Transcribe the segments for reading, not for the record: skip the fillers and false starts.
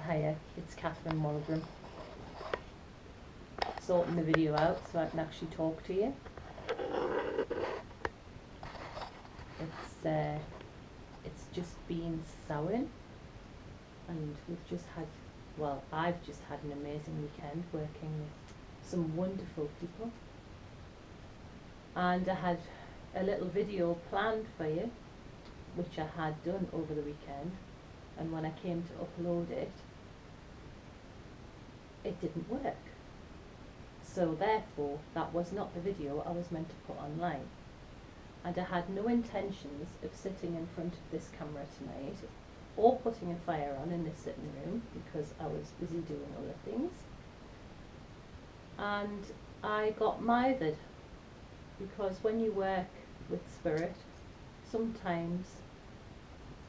Hiya, it's Catherine Mulgrim. Sorting the video out so I can actually talk to you. It's just been souring, and we've just had, well, I've just had an amazing weekend working with some wonderful people, and I had a little video planned for you which I had done over the weekend, and when I came to upload it, it didn't work. So therefore, that was not the video I was meant to put online. And I had no intentions of sitting in front of this camera tonight or putting a fire on in this sitting room because I was busy doing other things. And I got mithered, because when you work with spirit, sometimes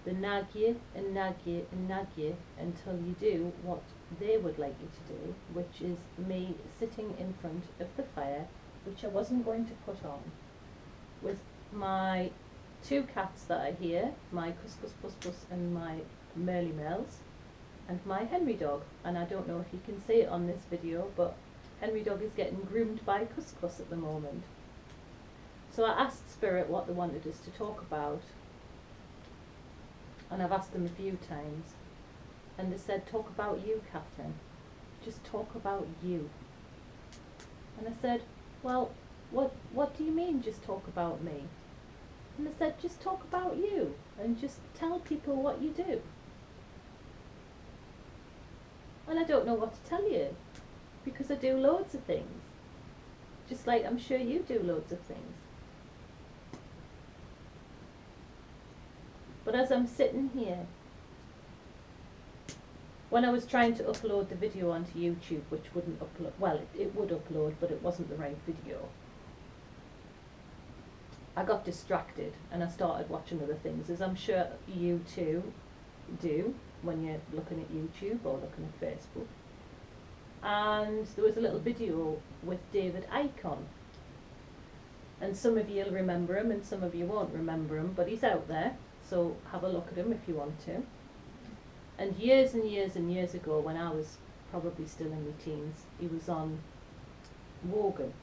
they nag you and nag you and nag you until you do what they would like you to do, which is me sitting in front of the fire, which I wasn't going to put on, with my two cats that are here, my Couscous Puss Puss and my Merly Mells, and my Henry dog. And I don't know if you can see it on this video, but Henry dog is getting groomed by Couscous at the moment. So I asked Spirit what they wanted us to talk about, and I've asked them a few times, and they said, talk about you, Catherine. Just talk about you. And I said, well, what do you mean just talk about me? And they said, just talk about you and just tell people what you do. And I don't know what to tell you, because I do loads of things, just like I'm sure you do loads of things. But as I'm sitting here, when I was trying to upload the video onto YouTube, which wouldn't upload, well, it would upload, but it wasn't the right video, I got distracted and I started watching other things, as I'm sure you too do when you're looking at YouTube or looking at Facebook. And there was a little video with David Icke, and some of you will remember him and some of you won't remember him, but he's out there, so have a look at him if you want to. And years and years and years ago, when I was probably still in my teens, he was on Wogan.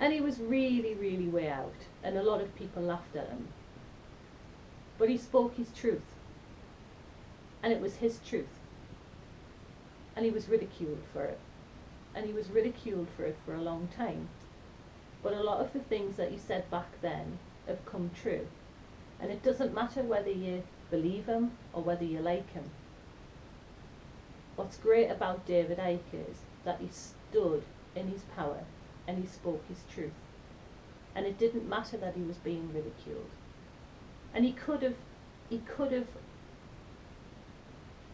And he was really, really way out, and a lot of people laughed at him. But he spoke his truth, and it was his truth. And he was ridiculed for it. And he was ridiculed for it for a long time. But a lot of the things that he said back then have come true. And it doesn't matter whether you believe him or whether you like him. What's great about David Icke is that he stood in his power and he spoke his truth. And it didn't matter that he was being ridiculed. And he could have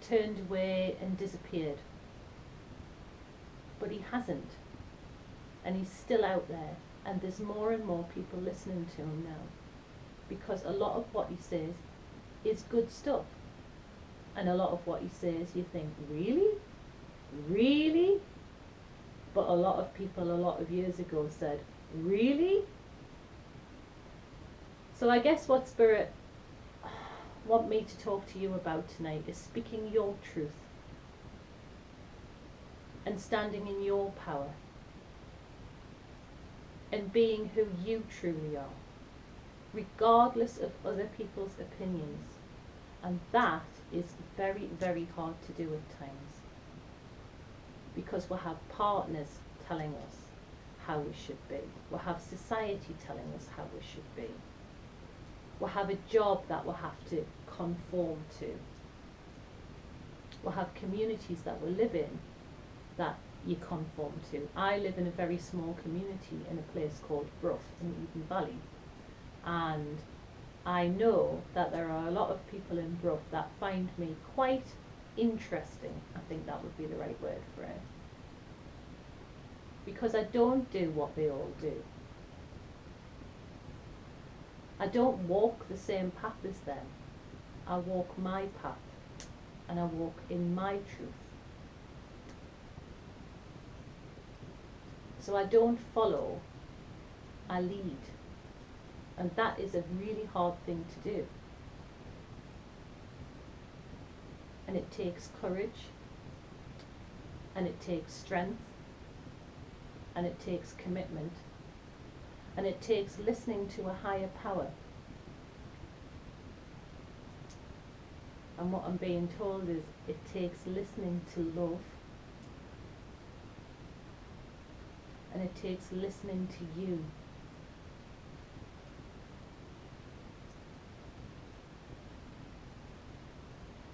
turned away and disappeared. But he hasn't. And he's still out there. And there's more and more people listening to him now, because a lot of what he says is good stuff. And a lot of what he says you think, really? Really? But a lot of people a lot of years ago said, really? So I guess what Spirit want me to talk to you about tonight is speaking your truth and standing in your power and being who you truly are, regardless of other people's opinions. And that is very, very hard to do at times, because we'll have partners telling us how we should be. We'll have society telling us how we should be. We'll have a job that we'll have to conform to. We'll have communities that we live in that you conform to. I live in a very small community in a place called Brough in Eden Valley. And I know that there are a lot of people in Brough that find me quite interesting. I think that would be the right word for it. Because I don't do what they all do. I don't walk the same path as them. I walk my path, and I walk in my truth. So I don't follow, I lead. And that is a really hard thing to do. and it takes courage, and it takes strength, and it takes commitment, and it takes listening to a higher power. And what I'm being told is it takes listening to love, and it takes listening to you.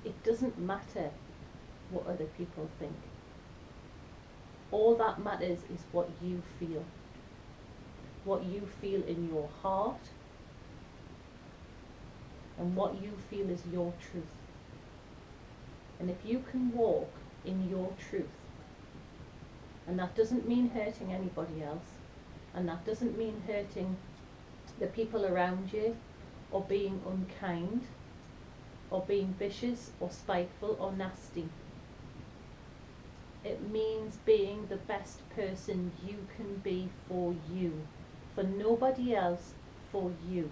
It doesn't matter what other people think. All that matters is what you feel. What you feel in your heart, and what you feel is your truth. And if you can walk in your truth, and that doesn't mean hurting anybody else, and that doesn't mean hurting the people around you, or being unkind, or being vicious, or spiteful, or nasty. It means being the best person you can be for you, for nobody else, for you.